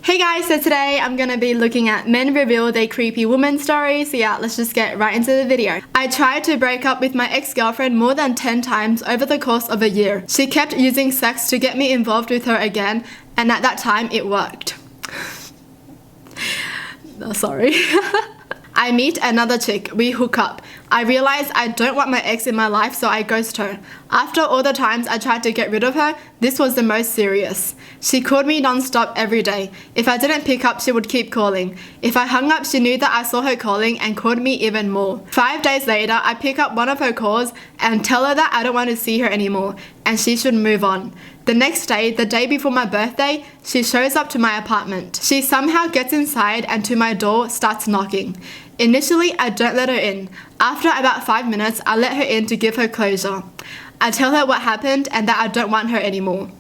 Hey guys, so today I'm gonna be looking at men reveal their creepy woman stories. So yeah, let's just get right into the video. I tried to break up with my ex-girlfriend more than 10 times over the course of a year. She kept using sex to get me involved with her again, and at that time it worked. Oh, sorry. I meet another chick, we hook up. I realize I don't want my ex in my life, so I ghost her. After all the times I tried to get rid of her, this was the most serious. She called me non-stop every day. If I didn't pick up, she would keep calling. If I hung up, she knew that I saw her calling and called me even more. 5 days later, I pick up one of her calls and tell her that I don't want to see her anymore and she should move on. The next day, the day before my birthday, she shows up to my apartment. She somehow gets inside and to my door starts knocking. Initially, I don't let her in. After about 5 minutes, I let her in to give her closure. I tell her what happened and that I don't want her anymore.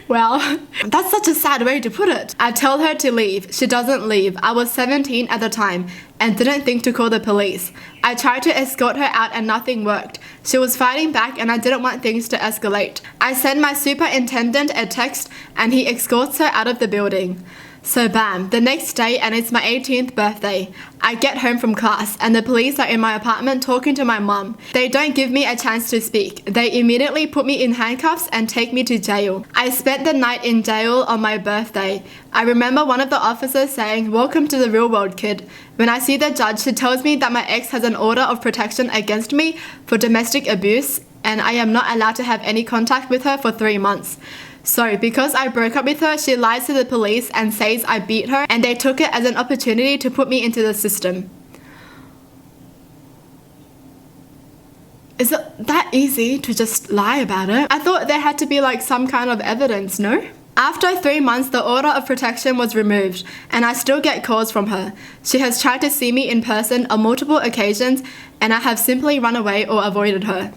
Well, that's such a sad way to put it. I tell her to leave. She doesn't leave. I was 17 at the time and didn't think to call the police. I tried to escort her out and nothing worked. She was fighting back and I didn't want things to escalate. I send my superintendent a text and he escorts her out of the building. So bam, the next day, and it's my 18th birthday. I get home from class and the police are in my apartment talking to my mum. They don't give me a chance to speak. They immediately put me in handcuffs and take me to jail. I spent the night in jail on my birthday. I remember one of the officers saying, "Welcome to the real world, kid." When I see the judge, she tells me that my ex has an order of protection against me for domestic abuse and I am not allowed to have any contact with her for 3 months. So, because I broke up with her, she lies to the police and says I beat her and they took it as an opportunity to put me into the system. Is it that easy to just lie about it? I thought there had to be like some kind of evidence, no? After 3 months, the order of protection was removed and I still get calls from her. She has tried to see me in person on multiple occasions and I have simply run away or avoided her.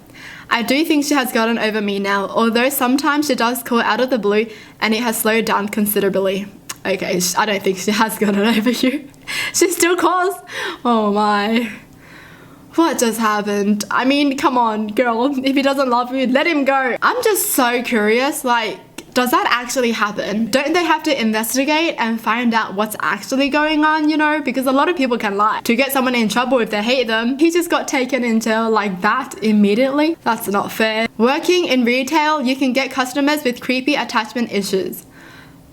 I do think she has gotten over me now, although sometimes she does call out of the blue and it has slowed down considerably. Okay, I don't think she has gotten over you. She still calls? Oh my. What just happened? I mean, come on, girl. If he doesn't love you, let him go. I'm just so curious, like, does that actually happen? Don't they have to investigate and find out what's actually going on, you know? Because a lot of people can lie to get someone in trouble if they hate them. He just got taken in jail like that immediately. That's not fair. Working in retail, you can get customers with creepy attachment issues.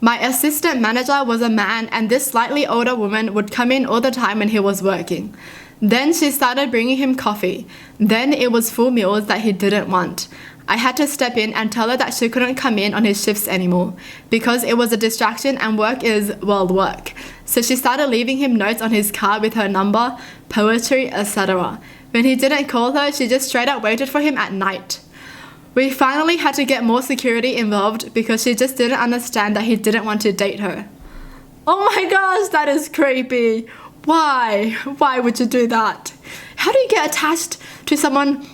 My assistant manager was a man and this slightly older woman would come in all the time when he was working. Then she started bringing him coffee. Then it was full meals that he didn't want. I had to step in and tell her that she couldn't come in on his shifts anymore because it was a distraction and work is, well, work. So she started leaving him notes on his car with her number, poetry, etc. When he didn't call her, she just straight up waited for him at night. We finally had to get more security involved because she just didn't understand that he didn't want to date her. Oh my gosh, that is creepy. Why? Why would you do that? How do you get attached to someone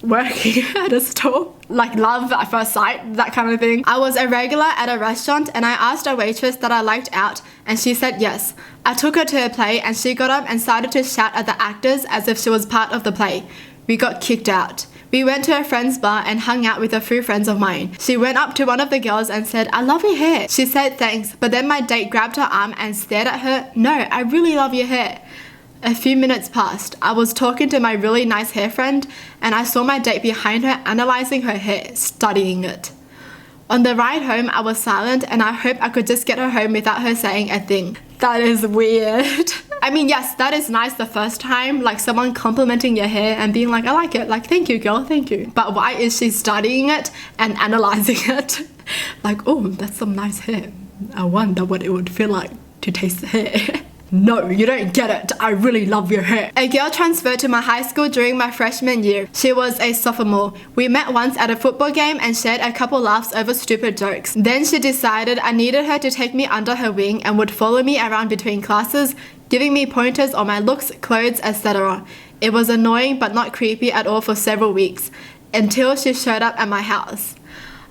working at a store? Like love at first sight, that kind of thing. I was a regular at a restaurant and I asked a waitress that I liked out and she said yes. I took her to a play and she got up and started to shout at the actors as if she was part of the play. We got kicked out. We went to a friend's bar and hung out with a few friends of mine. She went up to one of the girls and said, "I love your hair." She said thanks, but then my date grabbed her arm and stared at her. "No, I really love your hair." A few minutes passed. I was talking to my really nice hair friend and I saw my date behind her analysing her hair, studying it. On the ride home, I was silent and I hoped I could just get her home without her saying a thing. That is weird. I mean, yes, that is nice the first time, like someone complimenting your hair and being like, "I like it," like, "Thank you, girl, thank you." But why is she studying it and analysing it? Like, "Oh, that's some nice hair. I wonder what it would feel like to taste the hair." No, you don't get it. I really love your hair. A girl transferred to my high school during my freshman year. She was a sophomore. We met once at a football game and shared a couple laughs over stupid jokes. Then she decided I needed her to take me under her wing and would follow me around between classes, giving me pointers on my looks, clothes, etc. It was annoying but not creepy at all for several weeks, until she showed up at my house.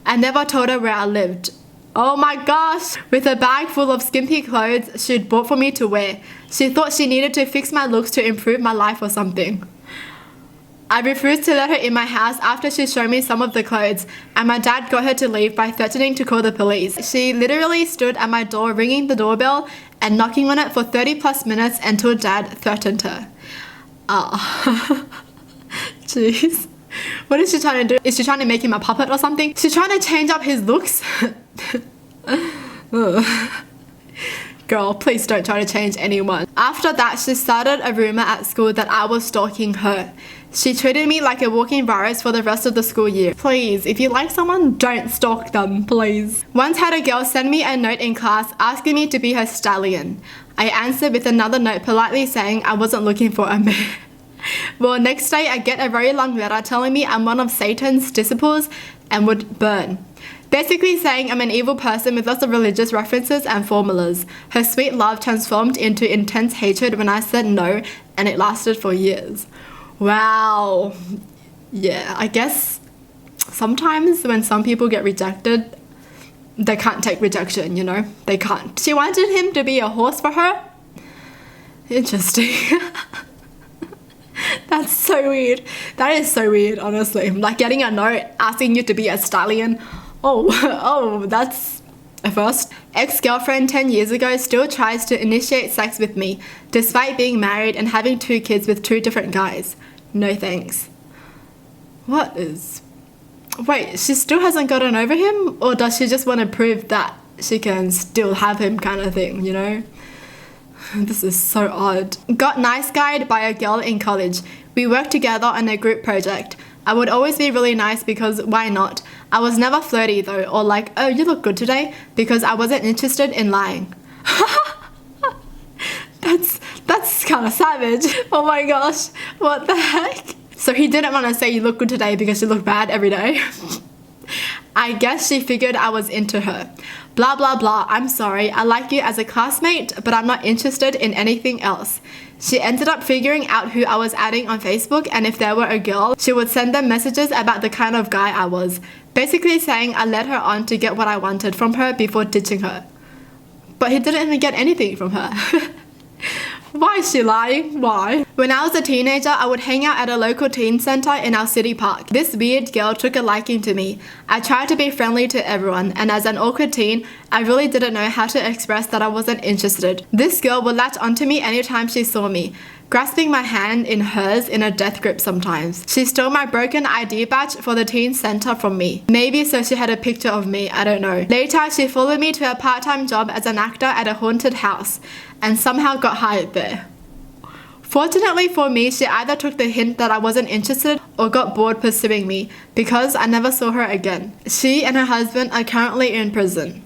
I never told her where I lived. Oh my gosh! With a bag full of skimpy clothes she'd bought for me to wear. She thought she needed to fix my looks to improve my life or something. I refused to let her in my house after she showed me some of the clothes, and my dad got her to leave by threatening to call the police. She literally stood at my door ringing the doorbell and knocking on it for 30 plus minutes until dad threatened her. Jeez. What is she trying to do? Is she trying to make him a puppet or something? She's trying to change up his looks? Girl, please don't try to change anyone. After that, she started a rumor at school that I was stalking her. She treated me like a walking virus for the rest of the school year. Please, if you like someone, don't stalk them, please. Once had a girl send me a note in class asking me to be her stallion. I answered with another note politely saying I wasn't looking for a man. Well, next day I get a very long letter telling me I'm one of Satan's disciples and would burn. Basically saying I'm an evil person with lots of religious references and formulas. Her sweet love transformed into intense hatred when I said no, and it lasted for years. Wow. Yeah, I guess sometimes when some people get rejected, they can't take rejection, you know? They can't. She wanted him to be a horse for her? Interesting. That's so weird. That is so weird, honestly. Like getting a note asking you to be a stallion. Oh, that's a first. Ex-girlfriend 10 years ago still tries to initiate sex with me, despite being married and having 2 kids with 2 different guys. No thanks. What is... Wait, she still hasn't gotten over him? Or does she just want to prove that she can still have him kind of thing, you know? This is so odd. Got nice guyed by a girl in college. We worked together on a group project. I would always be really nice because why not? I was never flirty though, or like, oh, you look good today, because I wasn't interested in lying. That's kind of savage. Oh my gosh, what the heck? So he didn't want to say you look good today because you look bad every day. I guess she figured I was into her. Blah blah blah, I'm sorry, I like you as a classmate, but I'm not interested in anything else. She ended up figuring out who I was adding on Facebook, and if there were a girl, she would send them messages about the kind of guy I was. Basically saying I led her on to get what I wanted from her before ditching her. But he didn't even get anything from her. Why is she lying? Why? When I was a teenager, I would hang out at a local teen center in our city park. This weird girl took a liking to me. I tried to be friendly to everyone, and as an awkward teen, I really didn't know how to express that I wasn't interested. This girl would latch onto me anytime she saw me, grasping my hand in hers in a death grip sometimes. She stole my broken ID badge for the teen center from me. Maybe so she had a picture of me, I don't know. Later, she followed me to a part-time job as an actor at a haunted house, and somehow got hired there. Fortunately for me, she either took the hint that I wasn't interested or got bored pursuing me, because I never saw her again. She and her husband are currently in prison.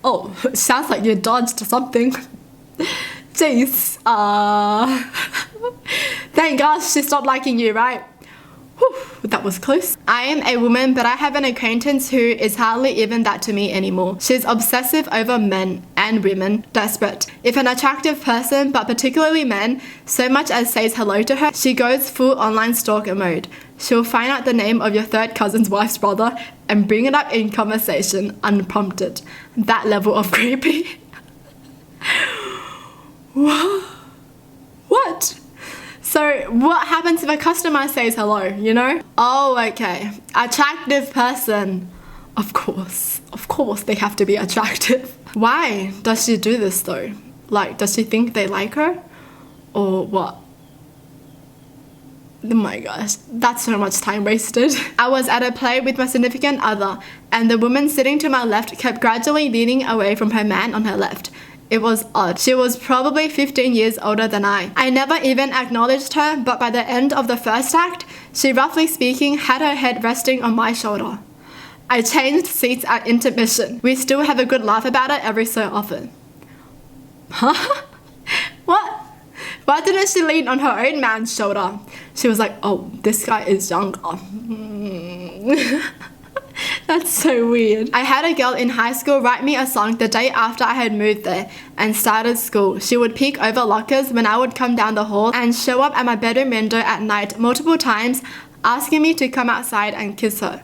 Oh, sounds like you dodged something. Jeez. Thank God she stopped liking you, right? Whew, that was close. I am a woman, but I have an acquaintance who is hardly even that to me anymore. She's obsessive over men and women, desperate. If an attractive person, but particularly men, so much as says hello to her, she goes full online stalker mode. She'll find out the name of your third cousin's wife's brother and bring it up in conversation unprompted. That level of creepy. What? So what happens if a customer says hello, you know? Oh, okay. Attractive person. Of course they have to be attractive. Why does she do this though? Like, does she think they like her? Or what? Oh my gosh, that's so much time wasted. I was at a play with my significant other, and the woman sitting to my left kept gradually leaning away from her man on her left. It was odd. She was probably 15 years older than I. I never even acknowledged her, but by the end of the first act, she roughly speaking had her head resting on my shoulder. I changed seats at intermission. We still have a good laugh about it every so often. Huh? What? Why didn't she lean on her own man's shoulder? She was like, oh, this guy is younger. That's so weird. I had a girl in high school write me a song the day after I had moved there and started school. She would peek over lockers when I would come down the hall and show up at my bedroom window at night multiple times, asking me to come outside and kiss her.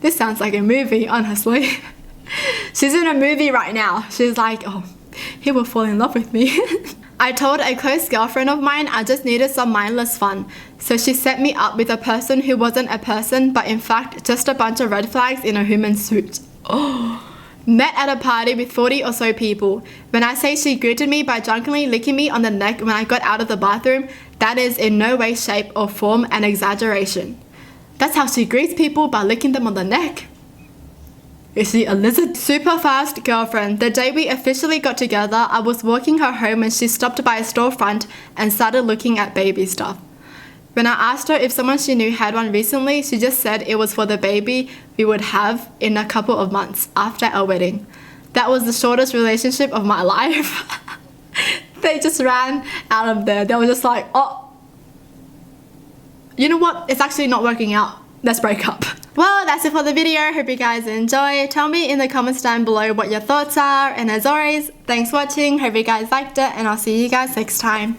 This sounds like a movie, honestly. She's in a movie right now. She's like, oh, he will fall in love with me. I told a close girlfriend of mine I just needed some mindless fun, so she set me up with a person who wasn't a person but in fact just a bunch of red flags in a human suit. Oh. Met at a party with 40 or so people. When I say she greeted me by drunkenly licking me on the neck when I got out of the bathroom, that is in no way, shape or form an exaggeration. That's how she greets people, by licking them on the neck. Is she a lizard? Super fast girlfriend. The day we officially got together, I was walking her home when she stopped by a storefront and started looking at baby stuff. When I asked her if someone she knew had one recently, she just said it was for the baby we would have in a couple of months after our wedding. That was the shortest relationship of my life. They just ran out of there. They were just like, oh, you know what? It's actually not working out. Let's break up. Well, that's it for the video. Hope you guys enjoy. Tell me in the comments down below what your thoughts are. And as always, thanks for watching. Hope you guys liked it. And I'll see you guys next time.